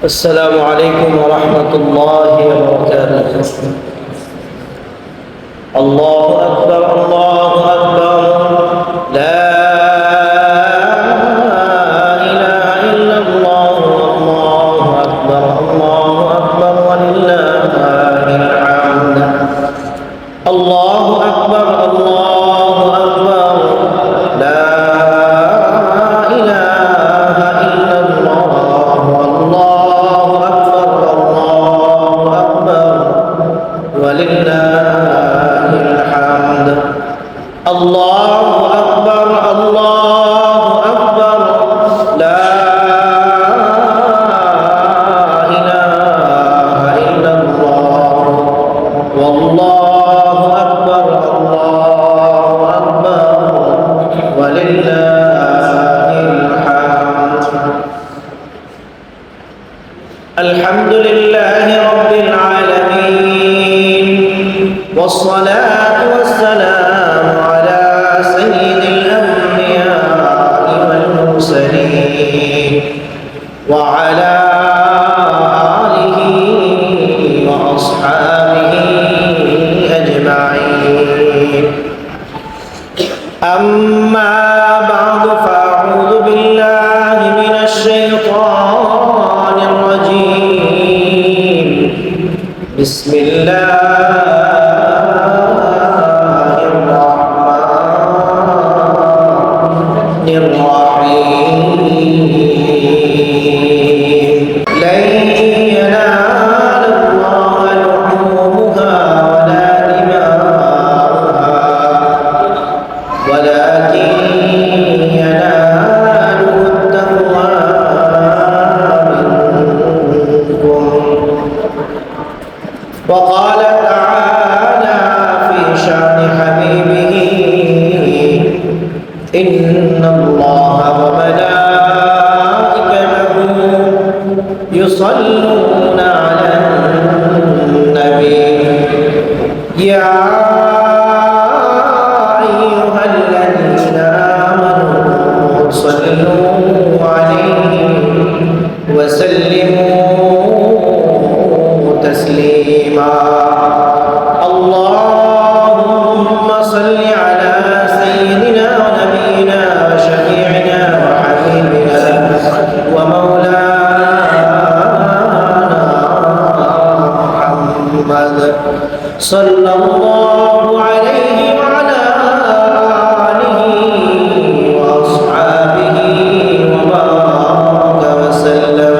السلام عليكم ورحمة الله وبركاته. الله أكبر الله أكبر لا إله إلا الله الله أكبر ولله الحمد. الله أكبر لا إله إلا الله الله أكبر ولله الحمد. الله أكبر لا إله إلا الله والله أكبر ولله الحمد. الحمد لله رب العالمين والصلاة والسلام على سيد الأنبياء والمرسلين وعلى آله وأصحابه أجمعين. أما بعد فأعوذ بالله من الشيطان الرجيم. بسم الله الرحمن الرحيم. لن ينال الله لحومها ولا دماؤها ولكن يناله التقوى منكم. وقال تعالى في شأن حبيبه إن الله وملائكته يصلون على النبي يا أيها الذين آمنوا صلوا عليه وسلموا تسليما. اللهم صل على سيدنا ونبينا وشفيعنا وحبيبنا ومولانا محمد صلى الله عليه وعلى آله وأصحابه وبارك وسلم.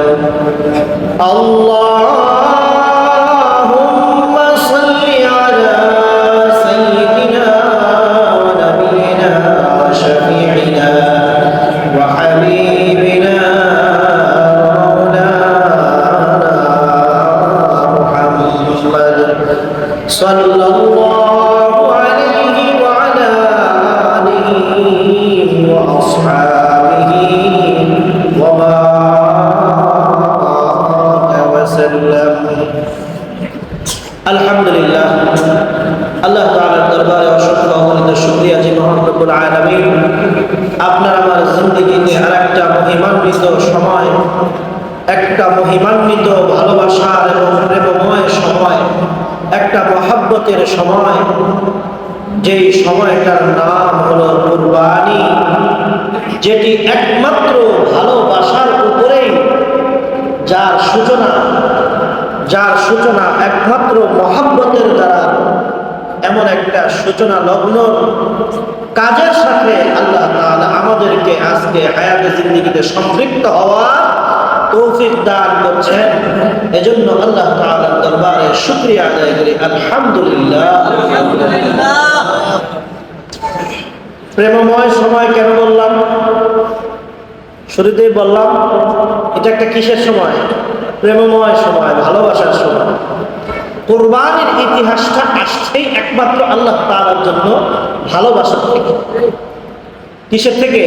اللهم صل على سيدنا ونبينا وشفيعنا وحبيبنا ومولانا محمد صلى الله عليه وعلى آله وأصحابه وبارك وسلم. আলহামদুলিল্লাহ, আল্লাহ তাআলার দরবারে অসংখ্য অগণিত শুকরিয়া যে মহান রব্বুল আলামিন আপনার আমার জিন্দেগিতে আরেকটা মহিমান্বিত সময়, একটা মহিমান্বিত ভালোবাসার এবং প্রেমময় সময়, একটা মহাব্বতের সময়, যেই সময়টার নাম হলো কুরবানি, যেটি একমাত্র ভালোবাসার উপরেই যার সূচনা একমাত্র মহাব্বতের দ্বারা, এমন একটা সূচনা লগ্ন কাজের সাথে আল্লাহ তাআলা আমাদেরকে আজকে হায়াতে জিন্দেগিতে সম্পৃক্ত হওয়ার তৌফিক দান করছেন। এজন্য আল্লাহ তাআলার দরবারে শুকরিয়া আদায় করি। আলহামদুলিল্লাহ। প্রেমময় সময় কেন বললাম? শুরুতেই বললাম এটা একটা কিসের সময়? প্রেমময় সময়, ভালোবাসার সময়। কুরবানির ইতিহাসটা আসছেই একমাত্র আল্লাহ তাআলার জন্য ভালোবাসা থেকে। কিসের থেকে?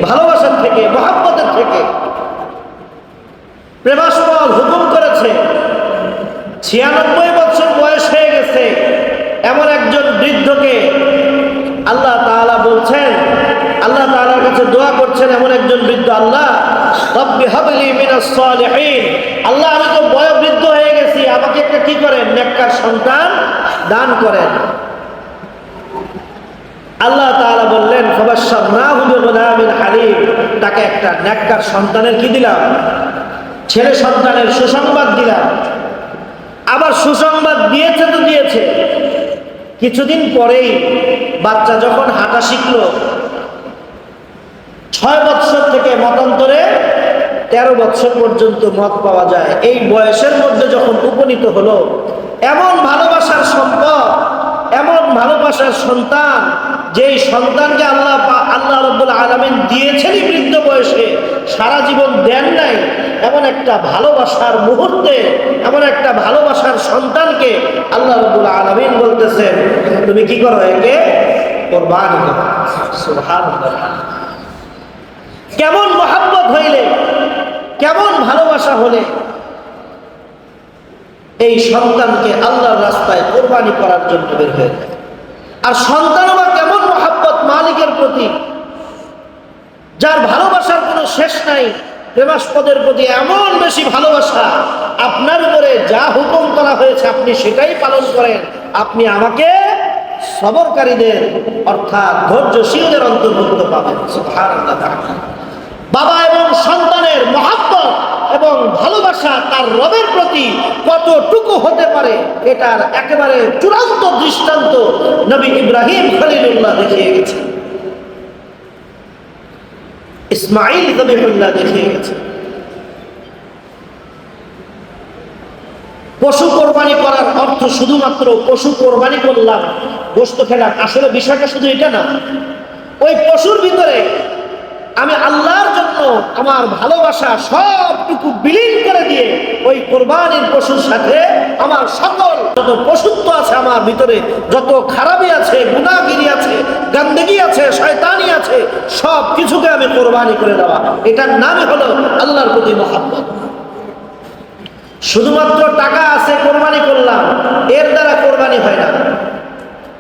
ভালোবাসার থেকে, মহব্বতের থেকে। প্রেমাস্পদ হুকুম করেছে। 96 বছর বয়স হয়ে গেছে এমন একজন বৃদ্ধকে আল্লাহ তাআলা বলছেন আল্লাহ তাআলার কাছে দোয়া করছেন এমন একজন বৃদ্ধ, আল্লাহ রব্বি হাবলি মিনাস সালিহিন, আল্লাহ আমি তো বয়োবৃদ্ধ হয়ে গেছি, আমাকে একটা কি করেন, নেককার সন্তান দান করেন। আল্লাহ তাআলা বললেন ফাবাশশারনাহু বিগুলামিন হালিম, তাকে একটা নেককার সন্তানের কি দিলাম, ছেলে সন্তানের সুসংবাদ দিলাম। আবার সুসংবাদ দিয়েছে তো দিয়েছে, কিছুদিন পরেই বাচ্চা যখন হাঁটা শিখলো, 6 বৎসর থেকে মতান্তরে 13 বৎসর পর্যন্ত মত পাওয়া যায়, এই বয়সের মধ্যে যখন উপনীত হলো, এমন ভালোবাসার সম্পদ, এমন ভালোবাসার সন্তান, যেই সন্তানকে আল্লাহ রাব্বুল আলামিন দিয়েছেনই বৃদ্ধ বয়সে, সারা জীবন দেন নাই, এমন একটা ভালোবাসার মুহূর্তে, এমন একটা ভালোবাসার সন্তানকে আল্লাহ রাব্বুল আলামিন বলতেছেন তুমি কি করো, একে কুরবানি করো। সুবহানাল্লাহ। কেমন মহব্বত হইলে, কেমন ভালোবাসা হলে এই সন্তানকে আল্লাহর রাস্তায় কুরবানি করার জন্য বের হয়ে যায়। আর সন্তান বা কেমন মহব্বত মালিকের প্রতি, যার ভালোবাসার কোনো শেষ নাই, প্রেমাস্পদের প্রতি এমন বেশি ভালোবাসা, আপনার উপরে যা হুকুম করা হয়েছে আপনি সেটাই পালন করেন, আপনি আমাকে সবরকারীদের অর্থাৎ ধৈর্যশীলদের অন্তর্ভুক্ত পাবেন। সুবহানাল্লাহ। বাবা এবং সন্তানের মহব্বত এবং ভালোবাসা তার রবের প্রতি কতটুকু হতে পারে, এটার একেবারে চূড়ান্ত দৃষ্টান্ত নবী ইব্রাহিম খলিলুল্লাহ দেখিয়ে গেছে, ইসমাঈল জবিহুল্লাহ দেখিয়ে গেছে। পশু কোরবানি করার অর্থ শুধুমাত্র পশু কোরবানি করলাম, গোশত খেলাম, আসলে বিষয়টা শুধু এটা না। ওই পশুর ভিতরে আমি আল্লাহর জন্য আমার ভালোবাসা সবটুকু বিলীন করে দিয়ে ওই কোরবানির পশুর সাথে আমার সকল যত পশুত্ব আছে আমার ভিতরে, যত খারাপি আছে, গুনাহগিরি আছে, গন্দেগি আছে, শয়তানি আছে, সব কিছুকে আমি কোরবানি করে দেওয়া, এটার নামই হলো আল্লাহর প্রতি মহব্বত। শুধুমাত্র টাকা আছে কোরবানি করলাম, এর দ্বারা কোরবানি হয় না।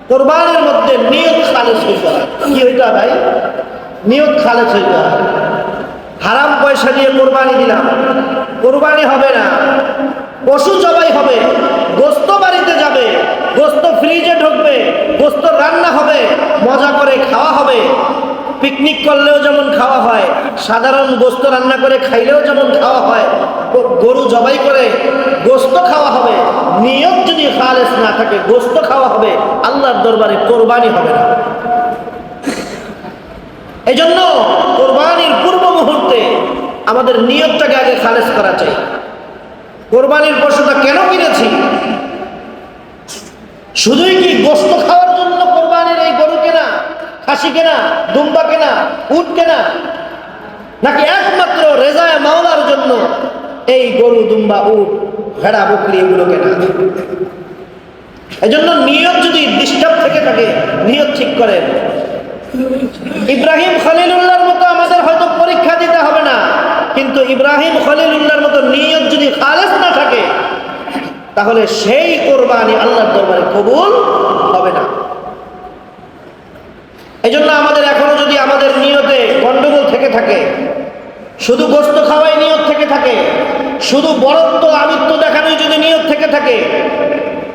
কোরবানির মধ্যে নিয়ত খালেস হইতে হয়। কি হইতে হয় ভাই? নিয়ত খালেস হইতে হয়। হারাম পয়সা দিয়ে কোরবানি দিলাম, কোরবানি হবে না। পশু জবাই হবে, গোস্ত বাড়িতে যাবে, গোস্ত ফ্রিজে ঢুকবে, গোস্ত রান্না হবে, মজা করে খাওয়া হবে। পিকনিক করলেও যেমন খাওয়া হয়, সাধারণ গোস্ত রান্না করে খাইলেও যেমন খাওয়া হয়, গরু জবাই করে গোস্ত খাওয়া হবে। নিয়ত যদি খালেস না থাকে, গোস্ত খাওয়া হবে, আল্লাহর দরবারে কোরবানি হবে না। এই জন্য কোরবানির পূর্ব মুহূর্তে আমাদের নিয়তটাকে আগে খালেস করা চাই। কোরবানির পশুটা কেন কিনেছি? শুধুই কি গোস্ত খাওয়ার জন্য কোরবানির এই গরু কেনা, খাসি কেনা, দুম্বা কেনা, উট কেনা, নাকি একমাত্র রেজায়ে মাওলার জন্য এই গরু, দুম্বা, উট, ভেড়া, বকরি এগুলো কেনা? এই জন্য নিয়ত যদি ডিস্টার্ব থেকে থাকে, নিয়ত ঠিক করেন। ইব্রাহিম খলিলুল্লাহর মতো আমাদের হয়তো পরীক্ষা দিতে হবে না, কিন্তু ইব্রাহিম খলিলুল্লাহর মতো নিয়ত যদি খালেস না থাকে, তাহলে সেই কোরবানি আল্লাহর দরবারে কবুল হবে না। এই জন্য আমাদের এখনো যদি আমাদের নিয়তে গন্ডগোল থেকে থাকে, শুধু গোস্ত খাওয়াই নিয়ত থেকে থাকে, শুধু বরত্ব আমিত্ব দেখানোই যদি নিয়ত থেকে থাকে,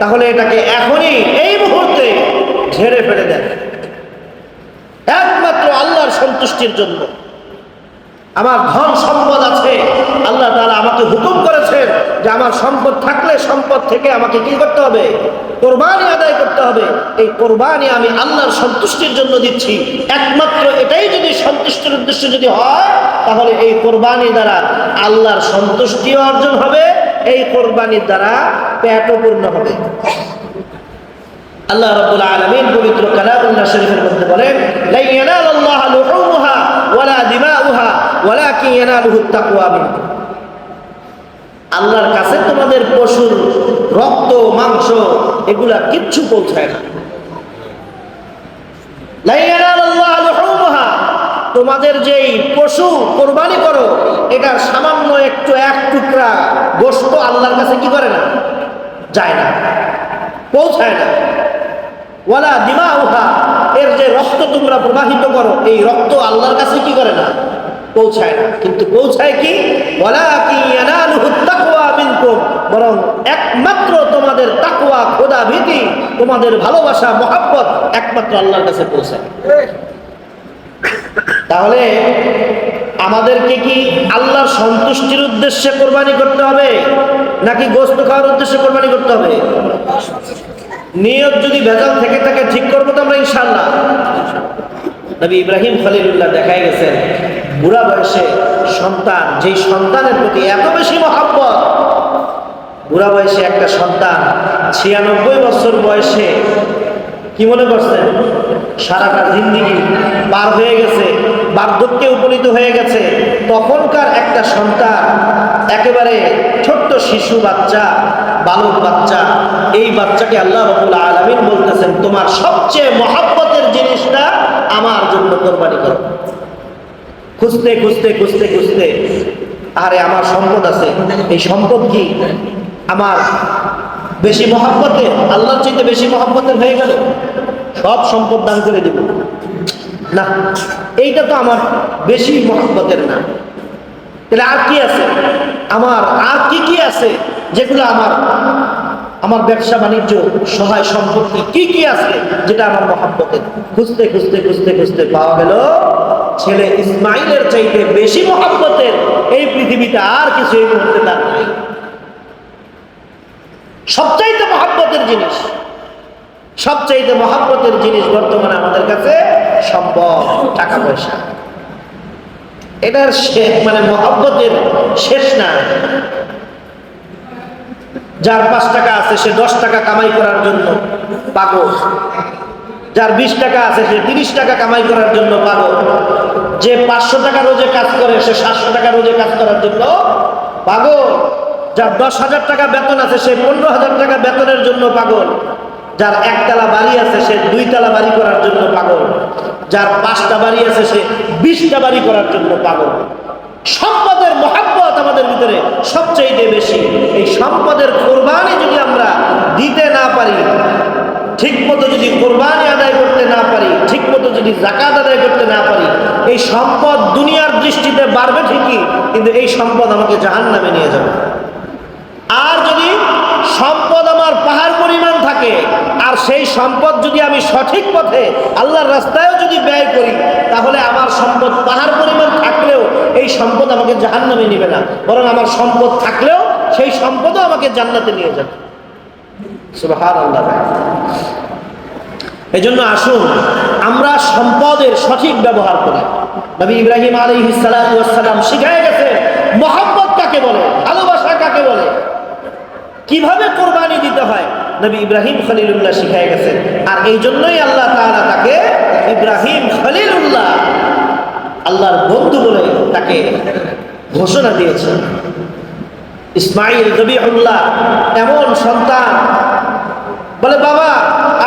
তাহলে এটাকে এখনই এই মুহূর্তে ঝেড়ে ফেলে দেন। একমাত্র আল্লাহর সন্তুষ্টির জন্য। আমার ধন সম্পদ আছে, আল্লাহ তাআলা আমাকে হুকুম করেছেন যে আমার সম্পদ থাকলে সম্পদ থেকে আমাকে কি করতে হবে? কোরবানি আদায় করতে হবে। এই কোরবানি আমি আল্লাহর সন্তুষ্টির জন্য দিচ্ছি। একমাত্র এটাই যদি সন্তুষ্টির উদ্দেশ্য যদি হয়, তাহলে এই কোরবানি দ্বারা আল্লাহর সন্তুষ্টি অর্জন হবে, এই কোরবানির দ্বারা পেটও পূর্ণ হবে। আল্লাহ রাব্বুল আলামিন পবিত্র কালামুল্লাহ শরীফের মধ্যে বলেন, লা ইয়ানালুল্লাহু লুহুমুহা ওয়ালা দিমাউহা ওয়ালাকিন ইয়ানালুহুত তাকওয়া মিনকুম। আল্লাহর কাছে তোমাদের পশুর রক্ত, মাংস এগুলা কিচ্ছু পৌঁছায় না। লা ইয়ানালুল্লাহু লুহুমুহা, তোমাদের যেই পশু কোরবানি করো, এটার সামান্য একটু এক টুকরা গোশত আল্লাহর কাছে কি করে না? যায় না, পৌঁছায় না। ওয়ালা দিমাউহা, এর যে রক্ত তোমরা প্রবাহিত করো, এই রক্ত আল্লাহর কাছে কি করে না, পৌঁছায় না। কিন্তু পৌঁছায় কি, ওয়ালাকিন ইয়ানালুহুত তাকওয়া মিনকুম, বরং একমাত্র তোমাদের তাকওয়া, খোদা ভীতি, তোমাদের ভালোবাসা, মহব্বত একমাত্র আল্লাহর কাছে পৌঁছায়। তাহলে আমাদেরকে কি আল্লাহর সন্তুষ্টির উদ্দেশ্যে কোরবানি করতে হবে নাকি গোশত খাওয়ার উদ্দেশ্যে কোরবানি করতে হবে? নিয়ত যদি ভেজাল থেকে থাকে ঠিক করবো তো আমরা ইনশাআল্লাহ। নবী ইব্রাহিম খলিলুল্লাহ দেখাই গেছেন বুড়া বয়সে সন্তান, যেই সন্তানের প্রতি এত বেশি মহব্বত, বুড়া বয়সে একটা সন্তান 96 বছর বয়সে কি মনে করছেন সারাটা জিন্দেগি পার হয়ে গেছে, বার্ধক্যে উপনীত হয়ে গেছে, তখনকার একটা সন্তান একেবারে ছোট্ট শিশু বাচ্চা, বালক বাচ্চা, এই বাচ্চাকে আল্লাহ রাব্বুল আলামিন বলতেছেন তোমার সবচেয়ে মহব্বতের জিনিসটা আমার জন্য কোরবানি করো। খুঁজতে খুঁজতে খুঁজতে খুঁজতে আরে আমার সম্পদ আছে, এই সম্পদ কি আমার বেশি মহব্বতের, আল্লাহর চাইতে বেশি মহব্বতের হয়ে গেল, সব সম্পদ দান করে দেব না, এইটা তো আমার বেশি মহব্বতের না। তাহলে আর কি আছে আমার, আর কি কি আছে যেগুলো আমার ব্যবসা বাণিজ্য, সহায় সম্পত্তি কি কি আছে যেটা আমার মহব্বতের। খুঁজতে খুঁজতে খুঁজতে খুঁজতে পাওয়া গেল ছেলে ইসমাইলের চাইতে বেশি মহব্বতের এই পৃথিবীতে আর কিছু এই মুহূর্তে তার নাই। সবচাইতে মহব্বতের জিনিস, সবচাইতে মহব্বতের জিনিস বর্তমানে আমাদের কাছে সম্পদ, টাকা পয়সা। এটার মানে মহব্বতের শেষ নাই। যার 5 টাকা আছে সে 10 টাকা কামাই করার জন্য পাগল, যার 20 টাকা আছে সে 30 টাকা কামাই করার জন্য পাগল, যে 500 টাকা রোজে কাজ করে সে 700 টাকা রোজে কাজ করার জন্য পাগল, যার 10,000 টাকা বেতন আছে সে 15,000 টাকা বেতনের জন্য পাগল, যার 1 তলা বাড়ি আছে সে 2 তলা বাড়ি করার জন্য পাগল, যার 5টা বাড়ি আছে সে 20টা বাড়ি করার জন্য পাগল। সম্পদের মহব্বত আমাদের ভিতরে সবচেয়ে বেশি। এই সম্পদের কোরবানি যদি আমরা দিতে না পারি, ঠিক মতো যদি কোরবানি আদায় করতে না পারি, ঠিক মতো যদি যাকাত আদায় করতে না পারি, এই সম্পদ দুনিয়ার দৃষ্টিতে বাড়বে ঠিকই, কিন্তু এই সম্পদ আমাকে জাহান্নামে নিয়ে যাবে। আর যদি সম্পদ আমার পাহাড় পরিমাণ থাকে, আর সেই সম্পদ যদি আমি সঠিক পথে আল্লাহর রাস্তায়ও যদি ব্যয় করি, তাহলে আমার সম্পদ পাহাড় পরিমাণ থাকলেও এই সম্পদ আমাকে জাহান্নামে নেবে না, বরং আমার সম্পদ থাকলেও সেই সম্পদও আমাকে জান্নাতে নিয়ে যাবে। সুবহানাল্লাহ। এজন্য আসুন আমরা সম্পদের সঠিক ব্যবহার করি। নবী ইব্রাহিম আলাইহিস সালাতু ওয়াস সালাম শিখায় গেছে মহব্বত কাকে বলে, ভালোবাসা কাকে বলে, কিভাবে কোরবানি দিতে হয় নবী ইব্রাহিম খলিলুল্লাহ শিখায় গেছেন। আর এই জন্যই আল্লাহ তাআলা তাকে ইব্রাহিম খলিলুল্লাহ, আল্লাহর বন্ধু বলে তাকে ঘোষণা দিয়েছেন। ইসমাইল জবিহুল্লাহ এমন সন্তান, বলে বাবা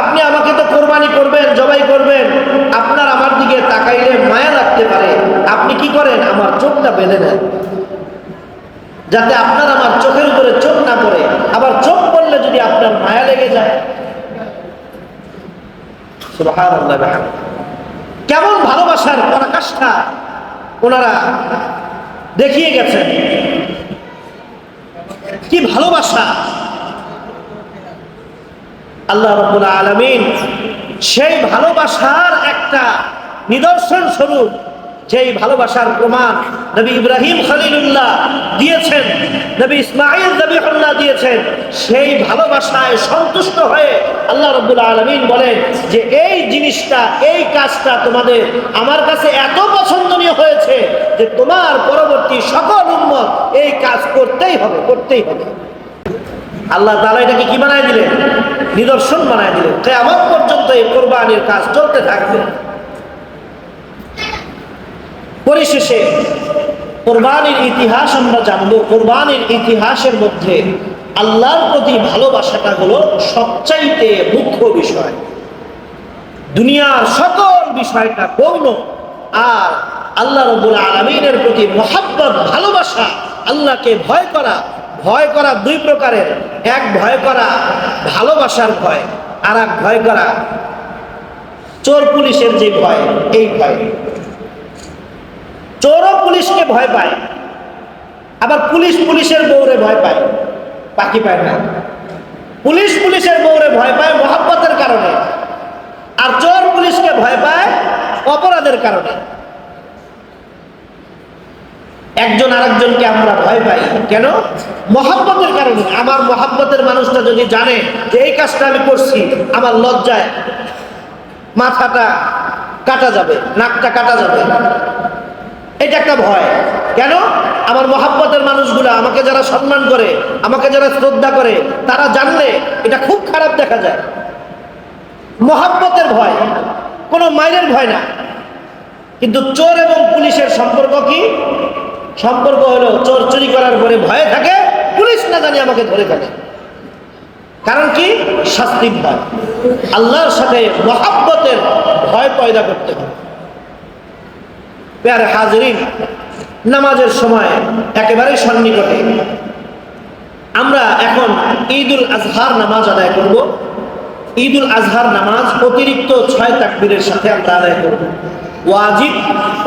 আপনি আমাকে তো কোরবানি করবেন, জবাই করবেন, আপনার আমার দিকে তাকাইলে মায়া লাগতে পারে, আপনি কি করেন আমার চোখটা বেঁধে নেন, যাতে আপনার আমার চোখের উপরে চোখ না পড়ে, আবার চোখ পড়লে যদি আপনার মায়া লেগে যায়। সুবহানাল্লাহ। কেমন ভালোবাসার পরাকাষ্ঠা ওনারা দেখিয়ে গেছেন, কি ভালোবাসা। আল্লাহ রাব্বুল আলামিন সেই ভালোবাসার একটা নিদর্শন স্বরূপ, যেই ভালোবাসার প্রমাণ নবী ইব্রাহিম খলিলুল্লাহ দিয়েছেন, নবী ইসমাইল জবিহুল্লাহ দিয়েছেন, সেই ভালোবাসায় সন্তুষ্ট হয়ে আল্লাহ রাব্বুল আলামিন বলেন যে এই জিনিসটা, এই কাজটা তোমাদের আমার কাছে এত পছন্দনীয় হয়েছে যে তোমার পরবর্তী সকল উম্মত এই কাজ করতেই হবে, করতেই হবে। আল্লাহ তাআলা এটাকে কি বানায় দিলেন? নিদর্শন বানায় দিলেন। কিয়ামত পর্যন্ত এই কোরবানির কাজ চলতে থাকবে। পরিশেষে কোরবানির ইতিহাস আমরা জানবো। কোরবানির ইতিহাসের মধ্যে আল্লাহর প্রতি ভালোবাসাটা হলো সবচাইতে মুখ্য বিষয়। দুনিয়ার সকল বিষয়টা গৌণ, আর আল্লাহ রাব্বুল আলামিনের প্রতি মহব্বত, ভালোবাসা, আল্লাহকে ভয় করা। ভয় করা 2 প্রকারের, এক ভয় করা ভালোবাসার ভয়, আর এক ভয় করা চোর পুলিশের যে ভয়, এই ভয়। চোরও পুলিশকে ভয় পায়, আবার পুলিশ পুলিশের বউরে ভয় পায়, বাকি পায় না। পুলিশ পুলিশের বউরে ভয় পায় মহব্বতের কারণে, আর চোর পুলিশকে ভয় পায় অপরাধের কারণে। একজন আরেকজনকে আমরা ভয় পাই কেন? মহব্বতের কারণে। আমার মহব্বতের মানুষটা যদি জানে যে এই কাজটা আমি করছি, আমার লজ্জায় মাথাটা কাটা যাবে, নাকটা কাটা যাবে, এটা একটা ভয়। কেন? আমার মহব্বতের মানুষগুলো, আমাকে যারা সম্মান করে, আমাকে যারা শ্রদ্ধা করে, তারা জানলে এটা খুব খারাপ দেখা যায়। মহব্বতের ভয়, কোনো মাইরের ভয় না। কিন্তু চোর এবং পুলিশের সম্পর্ক কি? সম্পর্ক হলো চোর চুরি করার পরে ভয়ে থাকে, পুলিশ না জানি আমাকে ধরে থাকে। কারণ কি? শাস্তির ভয়। আল্লাহর সাথে মহব্বতের ভয় পয়দা করতে হবে। প্যারে হাজিরিন, নামাজের সময় একেবারেই সন্নিকটে। আমরা এখন ঈদুল আজহার নামাজ আদায় করব। ঈদুল আজহার নামাজ অতিরিক্ত 6 তাকবীরের সাথে আমরা আদায় করব। ওয়াজিব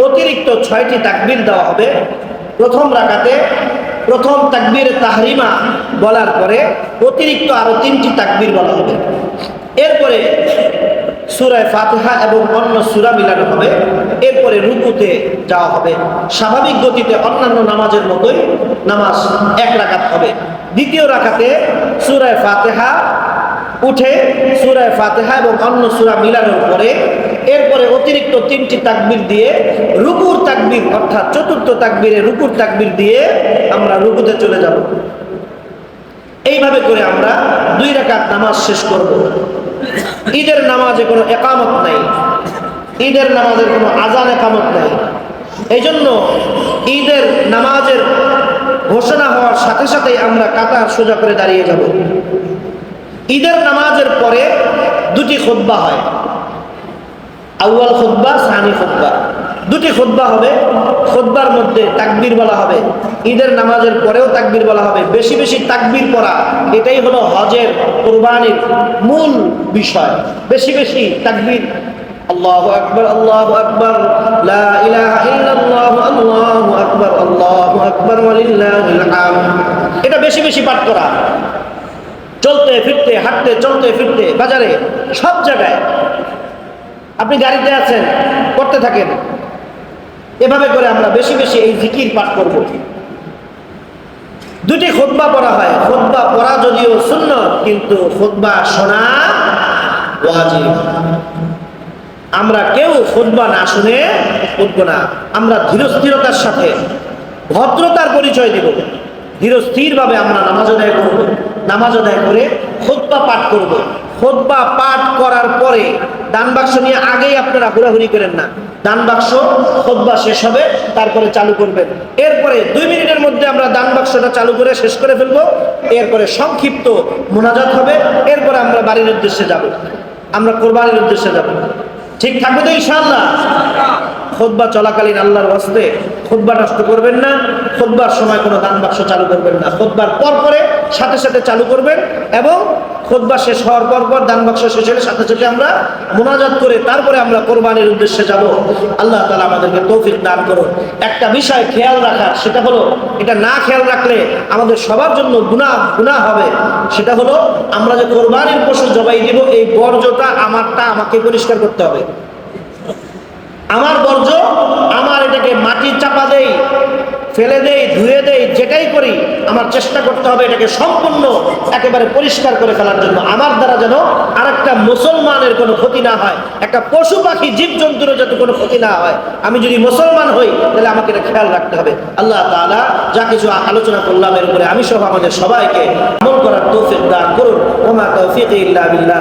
অতিরিক্ত 6টি তাকবীর দেওয়া হবে। প্রথম রাকাতে প্রথম তাকবীর তাহরিমা বলার পরে অতিরিক্ত আরো 3টি তাকবীর বলা হবে। এরপরে সূরা ফাতিহা এবং অন্য সূরা মিলানো হবে। এরপরে রুকুতে যাওয়া হবে। স্বাভাবিক গতিতে অন্যান্য নামাজের মতোই নামাজ 1 রাকাত হবে। দ্বিতীয় রাকাতে সূরা ফাতিহা উঠে সূরা ফাতিহা এবং অন্য সূরা মিলানোর পরে এরপরে অতিরিক্ত 3টি তাকবীর দিয়ে রুকুর তাকবীর, অর্থাৎ চতুর্থ তাকবীরে রুকুর তাকবীর দিয়ে আমরা রুকুতে চলে যাব। এইভাবে করে আমরা 2 রাকাত নামাজ শেষ করব। ঈদের নামাজে কোনো একামত নাই, ঈদের নামাজের কোনো আজান একামত নাই। এই জন্য ঈদের নামাজের ঘোষণা হওয়ার সাথে সাথেই আমরা কাতার সোজা করে দাঁড়িয়ে যাব। ঈদের নামাজের পরে 2টি খুতবা হয়, আউয়াল খুতবা, সানি খুতবা। 2টি খুতবা হবে। খুতবার মধ্যে তাকবীর বলা হবে, ঈদের নামাজের পরেও তাকবীর বলা হবে। বেশি বেশি তাকবীর পড়া, এটাই হলো হজের, কুরবানির মূল বিষয়। বেশি বেশি তাকবীর, আল্লাহু আকবার, আল্লাহু আকবার, লা ইলাহা ইল্লাল্লাহ, আল্লাহু আকবার, আল্লাহু আকবার, ওয়ালিল্লাহিল হামদ। এটা বেশি বেশি পাঠ করা। চলতে ফিরতে, হাঁটতে, চলতে ফিরতে, বাজারে, সব জায়গায়। আপনি গাড়িতে আছেন, করতে থাকেন। এভাবে করে আমরা বেশি বেশি এই জিকির পাঠ করব। 2টি খুতবা পড়া হয়। খুতবা পড়া যদিও সুন্নাত, কিন্তু খুতবা শোনা ওয়াজিব। আমরা কেউ খুতবা না শুনে উঠবো না। আমরা ধীরস্থিরতার সাথে ভদ্রতার পরিচয় দেব। ধীরস্থিরভাবে আমরা নামাজ আদায় করব। নামাজ আদায় করে খুতবা পাঠ করব। খুতবা পাঠ করার পরে দান বাক্স নিয়ে আগেই আপনারা হুড়াহুড়ি করেন না। দান বাক্স খুতবা শেষ হবে, তারপরে চালু করবেন। এরপরে 2 মিনিটের মধ্যে আমরা দান বাক্সটা চালু করে শেষ করে ফেলবো। এরপরে সংক্ষিপ্ত মোনাজাত হবে। এরপরে আমরা বাড়ির উদ্দেশ্যে যাব, আমরা কোরবানির উদ্দেশ্যে যাব। ঠিক থাকবে তো ইনশাআল্লাহ? খুতবা চলাকালীন আল্লাহর ওয়াস্তে খুতবা নষ্ট করবেন না। খুতবার সময় কোনো দান বাক্স চালু করবেন না। খুতবার পর পরে সাথে সাথে চালু করবেন, এবং খুতবা শেষ হওয়ার পর পর দান বাক্স শেষ হলে সাথে সাথে আমরা মোনাজাত করে তারপরে আমরা কোরবানির উদ্দেশ্যে যাব। আল্লাহ তাআলা আমাদেরকে তৌফিক দান করুন। একটা বিষয় খেয়াল রাখার, সেটা হলো, এটা না খেয়াল রাখলে আমাদের সবার জন্য গুনাহ হবে। সেটা হলো, আমরা যে কোরবানির পশু জবাই দিব, এই বর্জ্যটা আমারটা আমাকে পরিষ্কার করতে হবে। আমার বর্জ্য, আমার এটাকে মাটি চাপা দেই, ফেলে দেই, ধুয়ে দেই, যেটাই করি আমার চেষ্টা করতে হবে এটাকে সম্পূর্ণ একেবারে পরিষ্কার করে ফেলার জন্য। আমার দ্বারা যেন আরেকটা মুসলমানের কোনো ক্ষতি না হয়, একটা পশু পাখি জীবজন্তুরও যাতে কোনো ক্ষতি না হয়। আমি যদি মুসলমান হই তাহলে আমাকে এটা খেয়াল রাখতে হবে। আল্লাহ তাআলা যা কিছু আলোচনা করলাম এর উপরে আমি সহ আমাদের সবাইকে আমল করার তৌফিক দান করুন। ওয়া মা তাওফীকি ইল্লা বিল্লাহ।